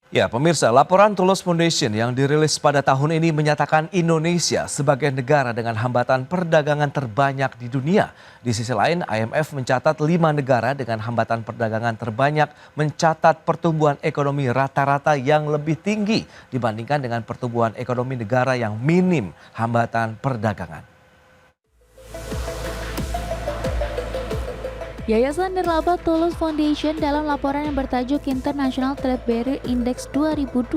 Ya, pemirsa, laporan Tulus Foundation yang dirilis pada tahun ini menyatakan Indonesia sebagai negara dengan hambatan perdagangan terbanyak di dunia. Di sisi lain, IMF mencatat 5 negara dengan hambatan perdagangan terbanyak mencatat pertumbuhan ekonomi rata-rata yang lebih tinggi dibandingkan dengan pertumbuhan ekonomi negara yang minim hambatan perdagangan. Yayasan Nirlaba Tulus Foundation dalam laporan yang bertajuk International Trade Barrier Index 2025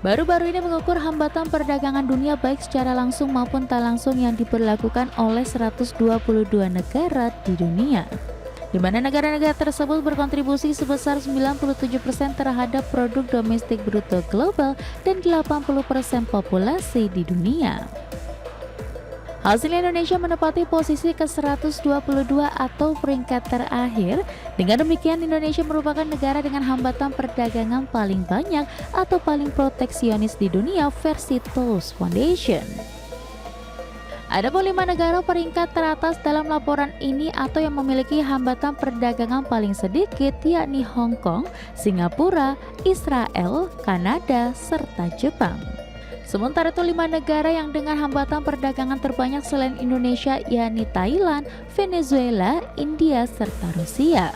baru-baru ini mengukur hambatan perdagangan dunia baik secara langsung maupun tak langsung yang diberlakukan oleh 122 negara di dunia, di mana negara-negara tersebut berkontribusi sebesar 97% terhadap produk domestik bruto global dan 80% populasi di dunia. Hasilnya Indonesia menempati posisi ke-122 atau peringkat terakhir. Dengan demikian Indonesia merupakan negara dengan hambatan perdagangan paling banyak atau paling proteksionis di dunia versi Tulus Foundation. Ada 5 negara peringkat teratas dalam laporan ini atau yang memiliki hambatan perdagangan paling sedikit, yakni Hong Kong, Singapura, Israel, Kanada, serta Jepang. Sementara itu 5 negara yang dengan hambatan perdagangan terbanyak selain Indonesia yakni Thailand, Venezuela, India, serta Rusia.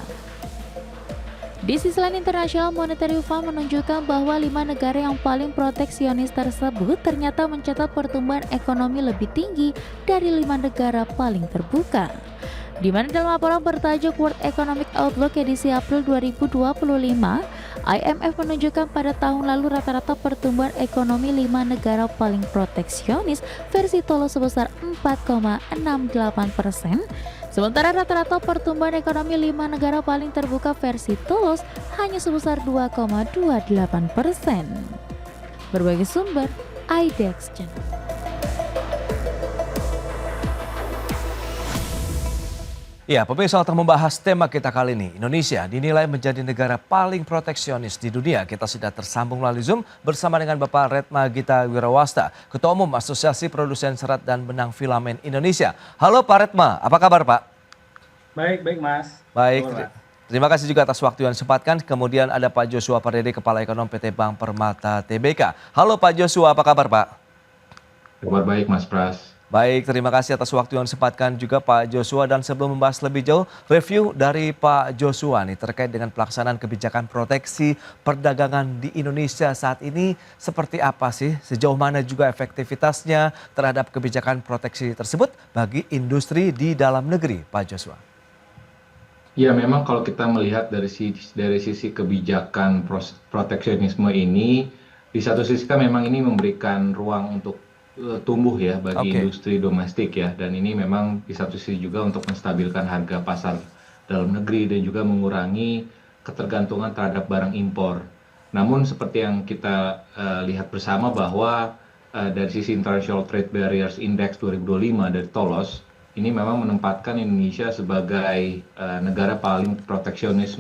Di sisi lain, International Monetary Fund menunjukkan bahwa 5 negara yang paling proteksionis tersebut ternyata mencatat pertumbuhan ekonomi lebih tinggi dari 5 negara paling terbuka. Di mana dalam laporan bertajuk World Economic Outlook edisi April 2025, IMF menunjukkan pada tahun lalu rata-rata pertumbuhan ekonomi 5 negara paling proteksionis versi Tulus sebesar 4,68%, sementara rata-rata pertumbuhan ekonomi 5 negara paling terbuka versi Tulus hanya sebesar 2,28%. Berbagai sumber, IDEX Channel. Ya, pemirsa, untuk membahas tema kita kali ini, Indonesia dinilai menjadi negara paling proteksionis di dunia. Kita sudah tersambung melalui Zoom bersama dengan Bapak Retma Gita Wirawasta, Ketua Umum Asosiasi Produsen Serat dan Benang Filamen Indonesia. Halo Pak Retma, apa kabar Pak? Baik, baik Mas. Baik, Betul, Mas. terima kasih juga atas waktu yang disempatkan. Kemudian ada Pak Joshua Pardede, Kepala Ekonom PT Bank Permata Tbk. Halo Pak Joshua, apa kabar Pak? Kabar baik Mas Pras. Baik, terima kasih atas waktu yang disempatkan juga Pak Joshua. Dan sebelum membahas lebih jauh, review dari Pak Joshua nih terkait dengan pelaksanaan kebijakan proteksi perdagangan di Indonesia saat ini seperti apa sih? Sejauh mana juga efektivitasnya terhadap kebijakan proteksi tersebut bagi industri di dalam negeri, Pak Joshua? Ya, memang kalau kita melihat dari sisi kebijakan proteksionisme ini, di satu sisi kan memang ini memberikan ruang untuk tumbuh ya bagi Oke. industri domestik ya, dan ini memang di satu sisi juga untuk menstabilkan harga pasar dalam negeri dan juga mengurangi ketergantungan terhadap barang impor. Namun seperti yang kita lihat bersama bahwa dari sisi International Trade Barriers Index 2025 dari Tolos, ini memang menempatkan Indonesia sebagai negara paling proteksionis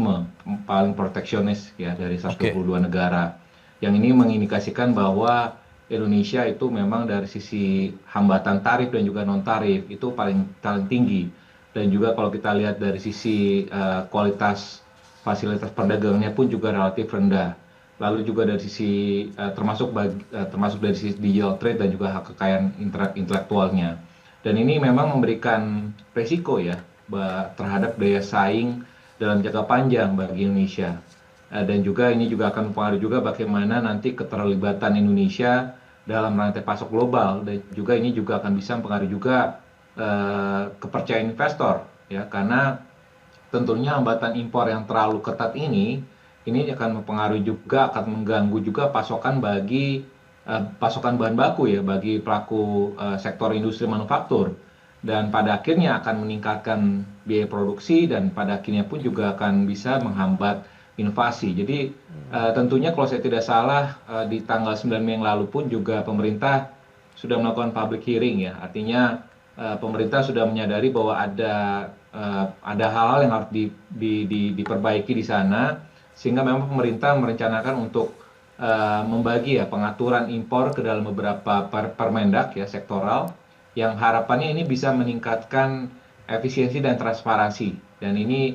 ya dari 122 negara. Yang ini mengindikasikan bahwa Indonesia itu memang dari sisi hambatan tarif dan juga non tarif itu paling tinggi, dan juga kalau kita lihat dari sisi kualitas fasilitas perdagangannya pun juga relatif rendah. Lalu juga dari sisi termasuk dari sisi digital trade dan juga hak kekayaan intelektualnya. Dan ini memang memberikan resiko ya terhadap daya saing dalam jangka panjang bagi Indonesia. Dan juga ini juga akan mempengaruhi juga bagaimana nanti keterlibatan Indonesia dalam rantai pasok global, dan juga ini juga akan bisa mempengaruhi juga kepercayaan investor ya, karena tentunya hambatan impor yang terlalu ketat ini akan mempengaruhi juga, akan mengganggu juga pasokan bahan baku ya bagi pelaku sektor industri manufaktur, dan pada akhirnya akan meningkatkan biaya produksi dan pada akhirnya pun juga akan bisa menghambat inovasi. Jadi tentunya kalau saya tidak salah di tanggal 9 Mei yang lalu pun juga pemerintah sudah melakukan public hearing ya. Artinya pemerintah sudah menyadari bahwa ada hal-hal yang harus diperbaiki di sana, sehingga memang pemerintah merencanakan untuk membagi ya pengaturan impor ke dalam beberapa permendak ya sektoral, yang harapannya ini bisa meningkatkan efisiensi dan transparansi. Dan ini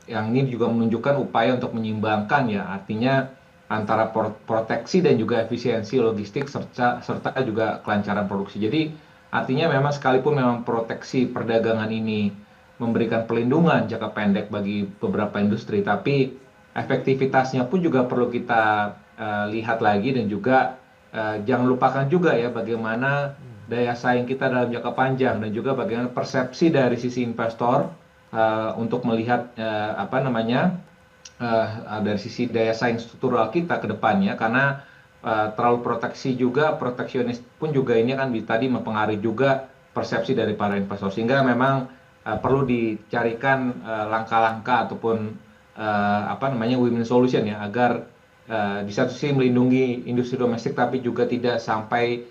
yang ini juga menunjukkan upaya untuk menyimbangkan ya, artinya antara proteksi dan juga efisiensi logistik serta juga kelancaran produksi. Jadi artinya memang sekalipun memang proteksi perdagangan ini memberikan pelindungan jangka pendek bagi beberapa industri, tapi efektivitasnya pun juga perlu kita lihat lagi, dan juga jangan lupakan juga ya bagaimana daya saing kita dalam jangka panjang, dan juga bagaimana persepsi dari sisi investor untuk melihat dari sisi daya saing struktural kita ke depannya, karena terlalu proteksionis pun juga ini kan tadi mempengaruhi juga persepsi dari para investor, sehingga memang perlu dicarikan langkah-langkah ataupun win-win solution ya, agar di satu sisi melindungi industri domestik tapi juga tidak sampai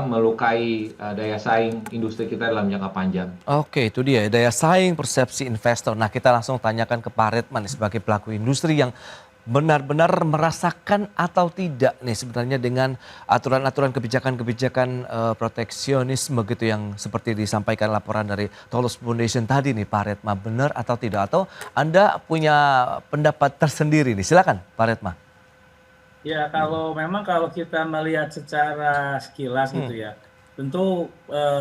melukai daya saing industri kita dalam jangka panjang. Oke, itu dia daya saing persepsi investor. Nah, kita langsung tanyakan ke Pak Redman sebagai pelaku industri yang benar-benar merasakan atau tidak nih sebenarnya dengan aturan-aturan kebijakan-kebijakan proteksionisme gitu yang seperti disampaikan laporan dari Tolos Foundation tadi nih Pak Redma, benar atau tidak? Atau Anda punya pendapat tersendiri nih? Silakan Pak Redma. Ya, kalau kita melihat secara sekilas gitu ya, tentu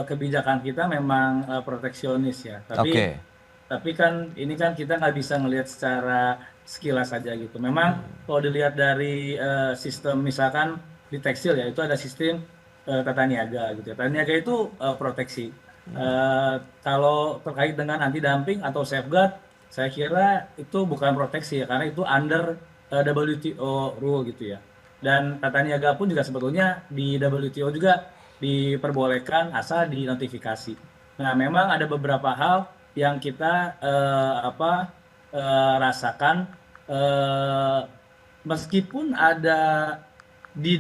kebijakan kita memang proteksionis ya. Oke. Tapi kan ini kan kita nggak bisa ngelihat secara sekilas saja gitu. Memang kalau dilihat dari sistem misalkan di tekstil ya, itu ada sistem tata niaga gitu ya. Tata niaga itu proteksi. Kalau terkait dengan anti dumping atau safeguard, saya kira itu bukan proteksi ya, karena itu under WTO rule gitu ya. Dan tata niaga pun juga sebetulnya di WTO juga diperbolehkan asal dinotifikasi. Nah, memang ada beberapa hal yang kita rasakan meskipun ada di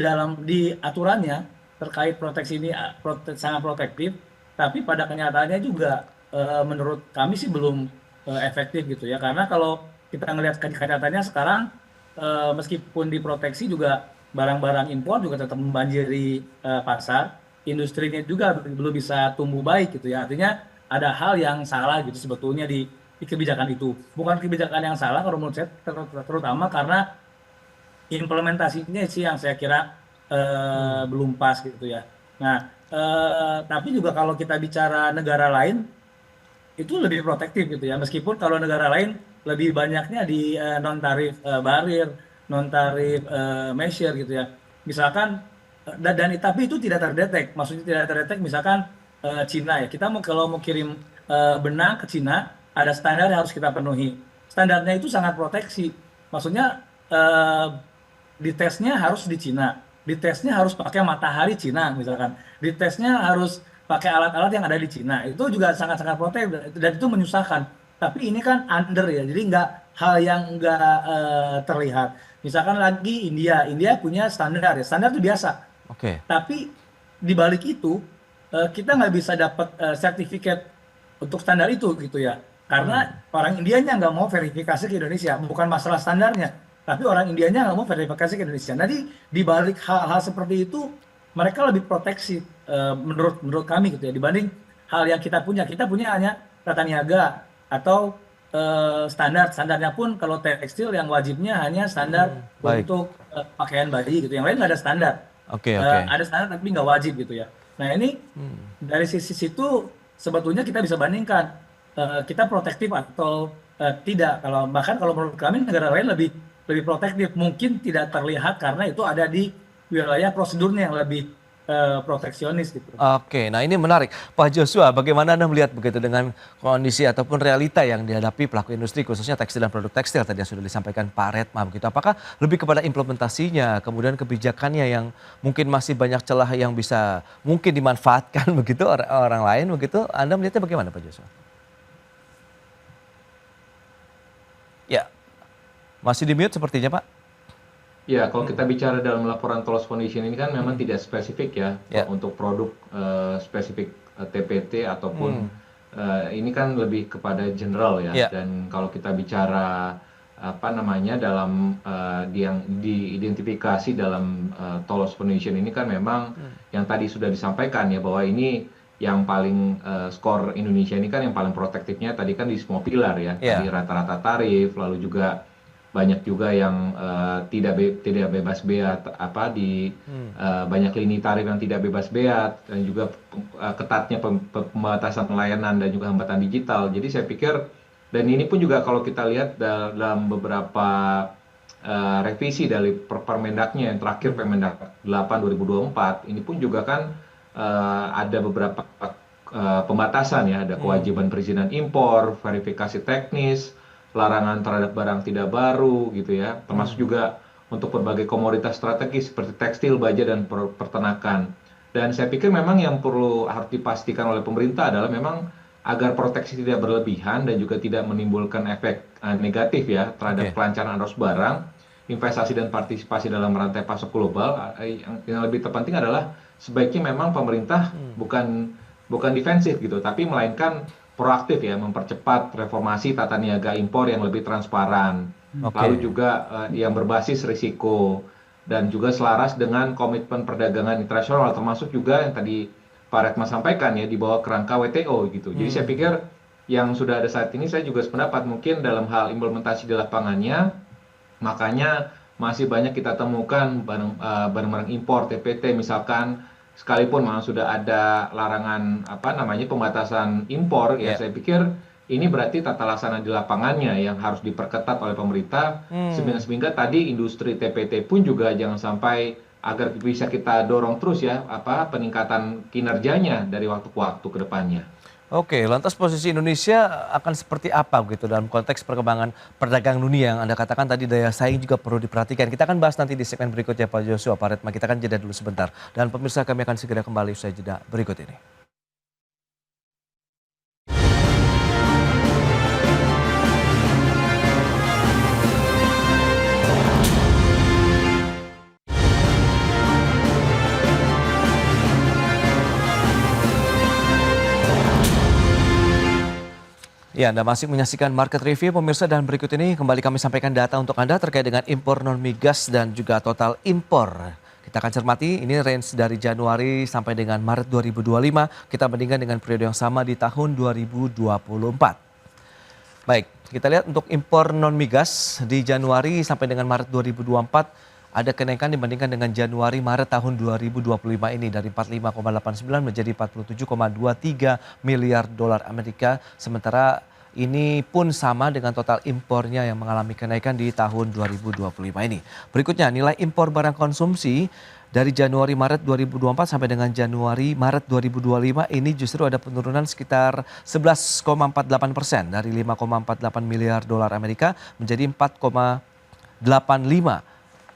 aturannya terkait proteksi ini sangat protektif, tapi pada kenyataannya juga menurut kami sih belum efektif gitu ya. Karena kalau kita ngelihat kenyataannya sekarang, meskipun diproteksi juga barang-barang impor juga tetap membanjiri pasar, industrinya juga belum bisa tumbuh baik gitu ya. Artinya ada hal yang salah gitu sebetulnya di kebijakan itu. Bukan kebijakan yang salah kalau menurut saya, terutama karena implementasinya sih yang saya kira belum pas gitu ya. Nah, tapi juga kalau kita bicara negara lain, itu lebih protektif gitu ya. Meskipun kalau negara lain lebih banyaknya di non-tarif barir, non-tarif measure gitu ya. Misalkan, tapi itu tidak terdetek. Maksudnya tidak terdetek misalkan Cina ya. Kita kalau mau kirim benang ke Cina, ada standar yang harus kita penuhi. Standarnya itu sangat proteksi. Maksudnya di tesnya harus di Cina. Di tesnya harus pakai matahari Cina misalkan. Di tesnya harus pakai alat-alat yang ada di Cina. Itu juga sangat-sangat protektif dan itu menyusahkan. Tapi ini kan under ya, jadi hal yang nggak terlihat. Misalkan lagi India punya standar ya, standar itu biasa. Oke. Tapi di balik itu kita nggak bisa dapat sertifikat untuk standar itu gitu ya, karena orang Indianya nggak mau verifikasi ke Indonesia, bukan masalah standarnya, tapi orang Indianya nggak mau verifikasi ke Indonesia. Jadi di balik hal-hal seperti itu mereka lebih proteksi menurut kami gitu ya, dibanding hal yang kita punya hanya tata niaga atau standarnya pun kalau tekstil yang wajibnya hanya standar untuk pakaian bayi gitu, yang lain nggak ada standar. Oke. Ada standar tapi nggak wajib gitu ya. Nah ini dari sisi situ sebetulnya kita bisa bandingkan kita protektif atau tidak. Bahkan kalau menurut kami negara lain lebih protektif, mungkin tidak terlihat karena itu ada di wilayah prosedurnya yang lebih proteksionis gitu. Oke, nah ini menarik. Pak Joshua, bagaimana Anda melihat begitu dengan kondisi ataupun realita yang dihadapi pelaku industri khususnya tekstil dan produk tekstil tadi yang sudah disampaikan Pak Redma begitu. Apakah lebih kepada implementasinya, kemudian kebijakannya yang mungkin masih banyak celah yang bisa mungkin dimanfaatkan begitu orang lain begitu? Anda melihatnya bagaimana Pak Joshua? Ya, masih di mute sepertinya Pak. Ya, kalau kita bicara dalam laporan Tolos Foundation ini kan memang tidak spesifik ya untuk produk spesifik TPT ataupun ini kan lebih kepada general ya. Dan kalau kita bicara dalam yang diidentifikasi dalam Tolos Foundation ini kan memang yang tadi sudah disampaikan ya, bahwa ini yang paling skor Indonesia ini kan yang paling protektifnya tadi kan di semua pilar ya. Iya. Tadi rata-rata tarif, lalu juga banyak juga yang tidak bebas bea banyak lini tarif yang tidak bebas bea dan juga ketatnya pembatasan pelayanan dan juga hambatan digital. Jadi saya pikir dan ini pun juga kalau kita lihat dalam beberapa revisi dari Permendaknya yang terakhir Permendak 8 2024 ini pun juga kan ada beberapa pembatasan ya, ada kewajiban perizinan impor, verifikasi teknis, larangan terhadap barang tidak baru gitu ya, termasuk juga untuk berbagai komoditas strategis seperti tekstil, baja dan peternakan. Dan saya pikir memang yang harus dipastikan oleh pemerintah adalah memang agar proteksi tidak berlebihan dan juga tidak menimbulkan efek negatif ya terhadap kelancaran arus barang, investasi dan partisipasi dalam rantai pasok global. Yang lebih terpenting adalah sebaiknya memang pemerintah bukan defensif gitu, tapi melainkan proaktif ya, mempercepat reformasi tata niaga impor yang lebih transparan, lalu juga yang berbasis risiko dan juga selaras dengan komitmen perdagangan internasional, termasuk juga yang tadi Pak Retma sampaikan ya di bawah kerangka WTO gitu. Jadi saya pikir yang sudah ada saat ini saya juga sependapat mungkin dalam hal implementasi di lapangannya, makanya masih banyak kita temukan barang-barang impor TPT misalkan, sekalipun memang sudah ada larangan pembatasan impor ya, saya pikir ini berarti tata laksana di lapangannya yang harus diperketat oleh pemerintah sehingga tadi industri TPT pun juga jangan sampai, agar bisa kita dorong terus ya peningkatan kinerjanya dari waktu ke waktu ke depannya. Oke, lantas posisi Indonesia akan seperti apa gitu dalam konteks perkembangan perdagangan dunia yang Anda katakan tadi daya saing juga perlu diperhatikan. Kita akan bahas nanti di segmen berikutnya Pak Joshua, Pak Retma. Kita akan jeda dulu sebentar. Dan pemirsa kami akan segera kembali usai jeda berikut ini. Ya, Anda masih menyaksikan Market Review pemirsa, dan berikut ini kembali kami sampaikan data untuk Anda terkait dengan impor non-migas dan juga total impor. Kita akan cermati ini range dari Januari sampai dengan Maret 2025, kita bandingkan dengan periode yang sama di tahun 2024. Baik, kita lihat untuk impor non-migas di Januari sampai dengan Maret 2024 ada kenaikan dibandingkan dengan Januari-Maret tahun 2025 ini dari 45,89 menjadi 47,23 miliar dolar Amerika. Sementara ini pun sama dengan total impornya yang mengalami kenaikan di tahun 2025 ini. Berikutnya nilai impor barang konsumsi dari Januari-Maret 2024 sampai dengan Januari-Maret 2025 ini justru ada penurunan sekitar 11,48% dari 5,48 miliar dolar Amerika menjadi 4,85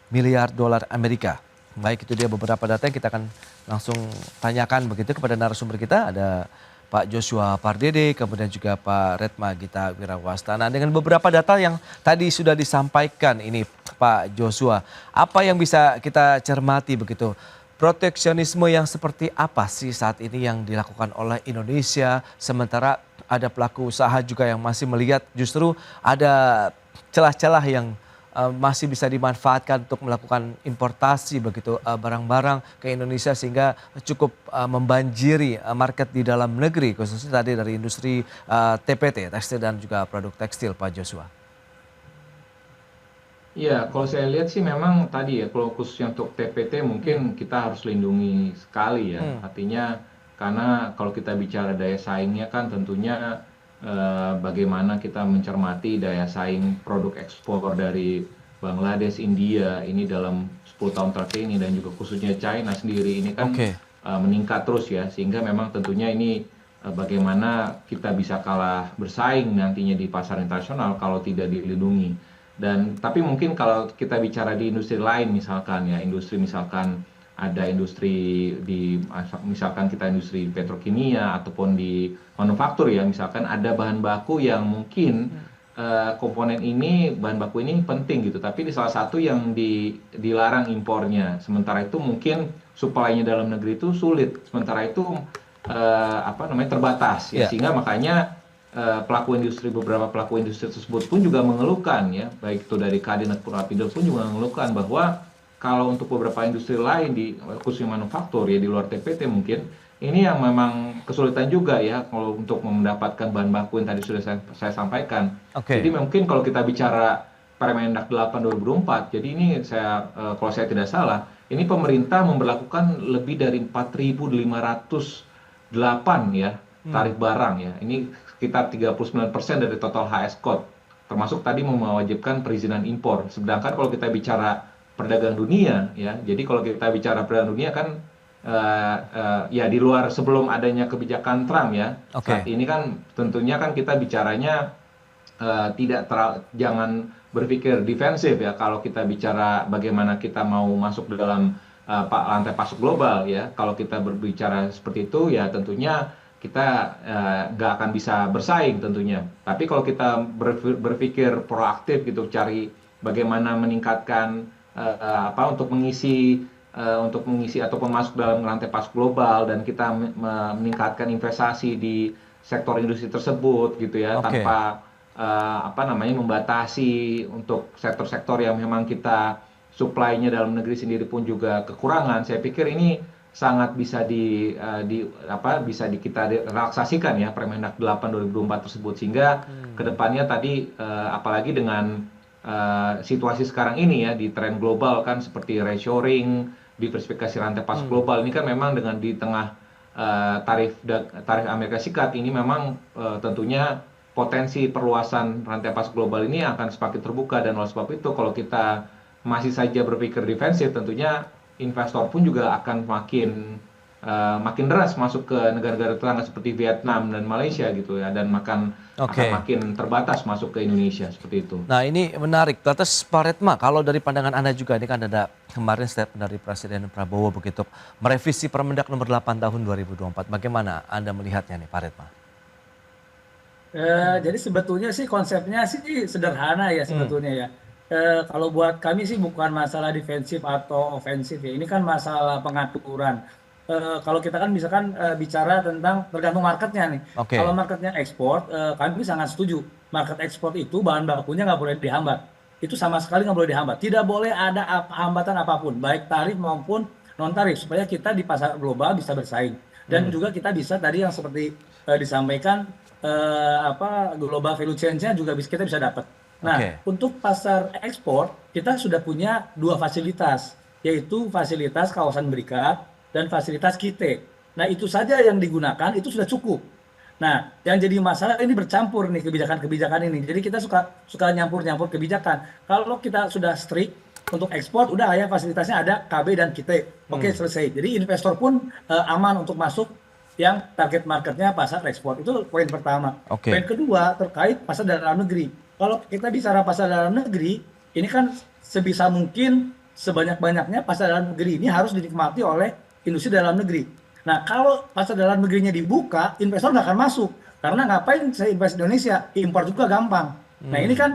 miliar dolar Amerika. Baik, itu dia beberapa data yang kita akan langsung tanyakan begitu kepada narasumber kita. Ada Pak Joshua Pardede, kemudian juga Pak Retma Gita Wirawastana. Dengan beberapa data yang tadi sudah disampaikan ini Pak Joshua, apa yang bisa kita cermati begitu? Proteksionisme yang seperti apa sih saat ini yang dilakukan oleh Indonesia, sementara ada pelaku usaha juga yang masih melihat justru ada celah-celah yang masih bisa dimanfaatkan untuk melakukan importasi begitu barang-barang ke Indonesia sehingga cukup membanjiri market di dalam negeri, khususnya tadi dari industri TPT, tekstil dan juga produk tekstil, Pak Joshua. Iya, kalau saya lihat sih memang tadi ya, kalau khususnya untuk TPT mungkin kita harus lindungi sekali ya. Artinya karena kalau kita bicara daya saingnya kan tentunya bagaimana kita mencermati daya saing produk ekspor dari Bangladesh, India ini dalam 10 tahun terakhir ini, dan juga khususnya China sendiri ini kan meningkat terus ya, sehingga memang tentunya ini bagaimana kita bisa kalah bersaing nantinya di pasar internasional kalau tidak dilindungi. Dan tapi mungkin kalau kita bicara di industri lain misalkan ya, industri misalkan ada industri di misalkan kita industri petrokimia ataupun di manufaktur ya, misalkan ada bahan baku yang mungkin komponen ini, bahan baku ini penting gitu, tapi di salah satu yang dilarang impornya, sementara itu mungkin supply-nya dalam negeri itu sulit, sementara itu terbatas ya, sehingga makanya beberapa pelaku industri tersebut pun juga mengeluhkan ya, baik itu dari Kadin ataupun Apindo pun juga mengeluhkan bahwa kalau untuk beberapa industri lain di khususnya manufaktur ya di luar TPT mungkin ini yang memang kesulitan juga ya kalau untuk mendapatkan bahan baku yang tadi sudah saya sampaikan. Oke. Jadi mungkin kalau kita bicara Permendak 8 2024, jadi ini kalau saya tidak salah, ini pemerintah memberlakukan lebih dari 4.508 ya tarif barang ya. Ini sekitar 39% dari total HS code, termasuk tadi mewajibkan perizinan impor. Sedangkan kalau kita bicara perdagangan dunia ya, jadi kalau kita bicara perdagangan dunia kan ya di luar sebelum adanya kebijakan Trump ya. Oke. Saat ini kan tentunya kan kita bicaranya jangan berpikir defensif ya kalau kita bicara bagaimana kita mau masuk dalam rantai pasok global ya. Kalau kita berbicara seperti itu ya tentunya kita nggak akan bisa bersaing tentunya. Tapi kalau kita berpikir proaktif gitu, cari bagaimana meningkatkan untuk mengisi ataupun masuk dalam rantai pasok global, dan kita meningkatkan investasi di sektor industri tersebut gitu ya, Oke. tanpa membatasi untuk sektor-sektor yang memang kita supply-nya dalam negeri sendiri pun juga kekurangan. Saya pikir ini sangat bisa kita relaksasikan ya Permendak 8 2024 tersebut, sehingga kedepannya tadi apalagi dengan situasi sekarang ini ya di tren global kan seperti reshoring, diversifikasi rantai pasok global ini kan memang dengan di tengah tarif Amerika Serikat ini memang tentunya potensi perluasan rantai pasok global ini akan semakin terbuka, dan oleh sebab itu kalau kita masih saja berpikir defensif tentunya investor pun juga akan makin deras masuk ke negara-negara tetangga seperti Vietnam dan Malaysia gitu ya, dan akan makin terbatas masuk ke Indonesia seperti itu. Nah ini menarik. Lantas Pak Redma, kalau dari pandangan Anda juga, ini kan ada kemarin statement dari Presiden Prabowo begitu merevisi Permendak nomor 8 tahun 2024. Bagaimana Anda melihatnya nih Pak Redma? Jadi sebetulnya sih konsepnya sih sederhana ya sebetulnya ya. Kalau buat kami sih bukan masalah defensif atau ofensif ya. Ini kan masalah pengaturan. Kalau kita kan misalkan bicara tentang tergantung marketnya nih. Oke. Kalau marketnya ekspor, kami sangat setuju. Market ekspor itu bahan bakunya nggak boleh dihambat. Itu sama sekali nggak boleh dihambat. Tidak boleh ada hambatan apapun, baik tarif maupun non tarif, supaya kita di pasar global bisa bersaing. Dan juga kita bisa tadi yang seperti disampaikan global value chain-nya juga kita bisa dapat. Nah, untuk pasar ekspor kita sudah punya dua fasilitas, yaitu fasilitas kawasan berikat dan fasilitas KITE. Nah, itu saja yang digunakan, itu sudah cukup. Nah, yang jadi masalah ini bercampur nih kebijakan-kebijakan ini. Jadi kita suka nyampur-nyampur kebijakan. Kalau kita sudah strict untuk ekspor, udah ya fasilitasnya ada KB dan KITE. Oke, selesai. Jadi investor pun aman untuk masuk yang target marketnya pasar ekspor. Itu poin pertama. Poin kedua terkait pasar dalam negeri. Kalau kita bicara pasar dalam negeri, ini kan sebisa mungkin sebanyak-banyaknya pasar dalam negeri ini harus dinikmati oleh industri dalam negeri. Nah, kalau pasar dalam negerinya dibuka, investor nggak akan masuk. Karena ngapain saya invest di Indonesia? Impor juga gampang. Nah, ini kan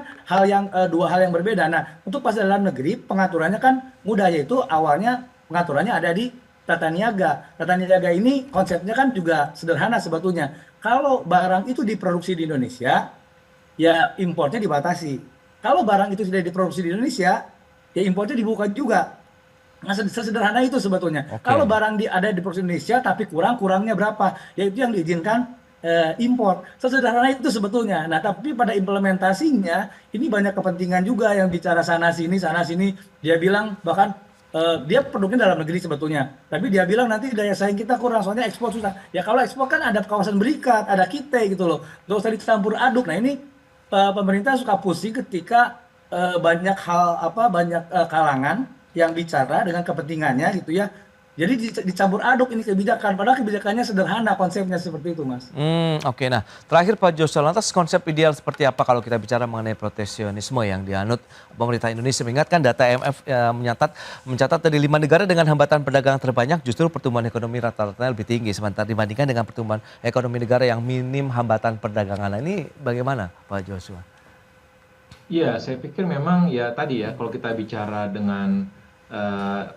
dua hal yang berbeda. Nah, untuk pasar dalam negeri, pengaturannya kan mudah, yaitu awalnya pengaturannya ada di Tata Niaga. Tata Niaga ini konsepnya kan juga sederhana sebetulnya. Kalau barang itu diproduksi di Indonesia, ya impornya dibatasi. Kalau barang itu tidak diproduksi di Indonesia, ya impornya dibuka juga. Nah, sesederhana itu sebetulnya. Kalau barang ada di produksi Indonesia tapi kurangnya berapa? Yaitu yang diizinkan impor. Sesederhana itu sebetulnya. Nah, tapi pada implementasinya ini banyak kepentingan juga yang bicara sana sini. Dia bilang bahkan dia produknya dalam negeri sebetulnya. Tapi dia bilang nanti daya saing kita kurang, soalnya ekspor susah. Ya kalau ekspor kan ada kawasan berikat, ada KITE gitu loh. Nggak usah dicampur aduk. Nah, ini pemerintah suka pusing ketika banyak kalangan yang bicara dengan kepentingannya gitu ya. Jadi dicampur aduk ini kebijakan, padahal kebijakannya sederhana, konsepnya seperti itu, Mas. Oke. Nah, terakhir Pak Joshua, lantas konsep ideal seperti apa kalau kita bicara mengenai proteksionisme yang dianut pemerintah Indonesia? Mengingatkan data IMF mencatat dari 5 negara dengan hambatan perdagangan terbanyak, justru pertumbuhan ekonomi rata-rata lebih tinggi sementara dibandingkan dengan pertumbuhan ekonomi negara yang minim hambatan perdagangan. Nah, ini bagaimana Pak Joshua? Iya, saya pikir memang ya tadi ya, kalau kita bicara dengan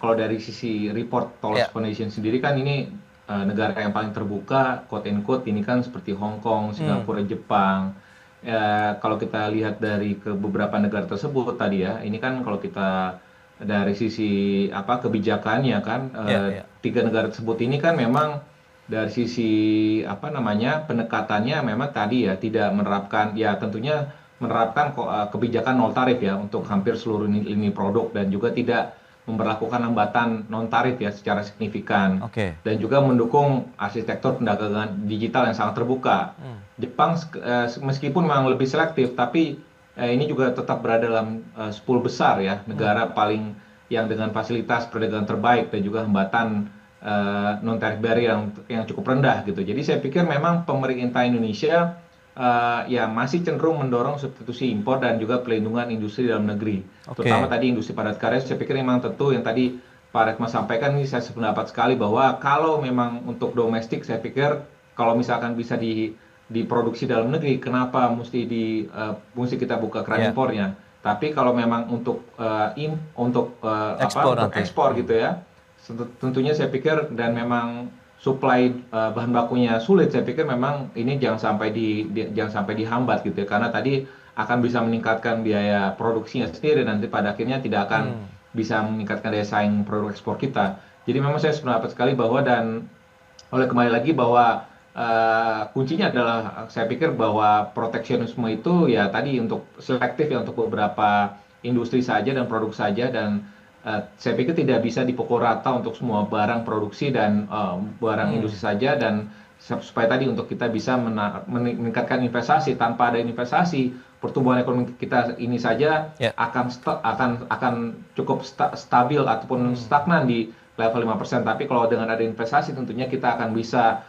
kalau dari sisi report Tolos Foundation sendiri kan ini negara yang paling terbuka, quote and quote, ini kan seperti Hong Kong, Singapura, Jepang. Kalau kita lihat dari ke beberapa negara tersebut tadi ya, ini kan kalau kita dari sisi kebijakannya kan, 3 negara tersebut ini kan memang dari sisi apa namanya pendekatannya memang tadi ya tidak menerapkan ya tentunya menerapkan kebijakan nol tarif ya untuk hampir seluruh lini produk dan juga tidak memberlakukan hambatan non tarif ya secara signifikan Oke. dan juga mendukung arsitektur perdagangan digital yang sangat terbuka. Jepang meskipun memang lebih selektif tapi ini juga tetap berada dalam 10 besar ya negara paling yang dengan fasilitas perdagangan terbaik dan juga hambatan non tarif barrier yang cukup rendah gitu. Jadi saya pikir memang pemerintah Indonesia ya masih cenderung mendorong substitusi impor dan juga pelindungan industri dalam negeri. Oke. Terutama tadi industri padat karya, saya pikir memang tentu yang tadi Pak Retma sampaikan ini saya sependapat sekali bahwa kalau memang untuk domestik saya pikir kalau misalkan bisa diproduksi dalam negeri, kenapa mesti kita buka keran Ya. impornya? Tapi kalau memang untuk Ekspor untuk nanti. ekspor gitu ya, tentunya saya pikir dan memang supply bahan bakunya sulit, saya pikir memang ini jangan sampai dihambat gitu ya, karena tadi akan bisa meningkatkan biaya produksinya sendiri nanti pada akhirnya tidak akan bisa meningkatkan daya saing produk ekspor kita. Jadi memang saya sependapat sekali bahwa dan kembali lagi bahwa kuncinya adalah saya pikir bahwa proteksionisme itu ya tadi untuk selektif ya untuk beberapa industri saja dan produk saja dan saya pikir tidak bisa dipukul rata untuk semua barang produksi dan barang industri saja dan supaya tadi untuk kita bisa meningkatkan investasi. Tanpa ada investasi pertumbuhan ekonomi kita ini saja akan cukup stabil ataupun stagnan di level 5%. Tapi kalau dengan ada investasi tentunya kita akan bisa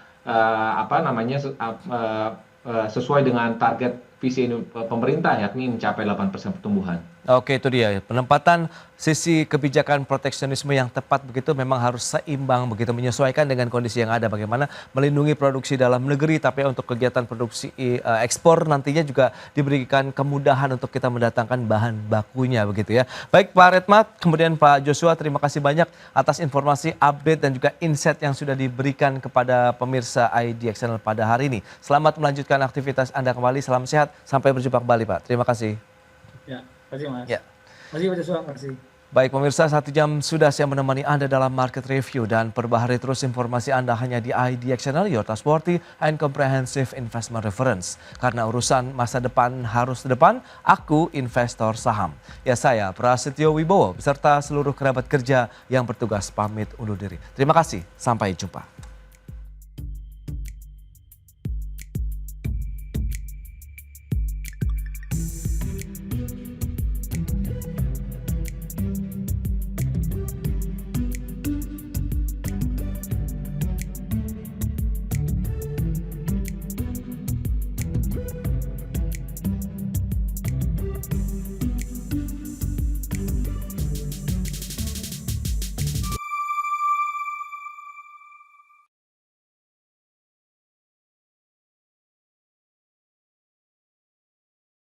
sesuai dengan target visi pemerintah yakni mencapai 8% pertumbuhan. Oke, itu dia. Penempatan sisi kebijakan proteksionisme yang tepat begitu memang harus seimbang begitu, menyesuaikan dengan kondisi yang ada. Bagaimana melindungi produksi dalam negeri, tapi untuk kegiatan produksi ekspor nantinya juga diberikan kemudahan untuk kita mendatangkan bahan bakunya begitu ya. Baik Pak Retma, kemudian Pak Joshua, terima kasih banyak atas informasi, update dan juga insight yang sudah diberikan kepada pemirsa IDX Channel pada hari ini. Selamat melanjutkan aktivitas Anda kembali, salam sehat, sampai berjumpa kembali Pak. Terima kasih. Ya, terima kasih Mas. Ya. Terima kasih Pak Joshua, terima kasih. Baik pemirsa, 1 jam sudah saya menemani Anda dalam market review dan perbaharui terus informasi Anda hanya di IDX Channel, your trustworthy and comprehensive investment reference. Karena urusan masa depan harus depan, aku investor saham. Ya saya, Prasetyo Wibowo, beserta seluruh kerabat kerja yang bertugas pamit undur diri. Terima kasih, sampai jumpa.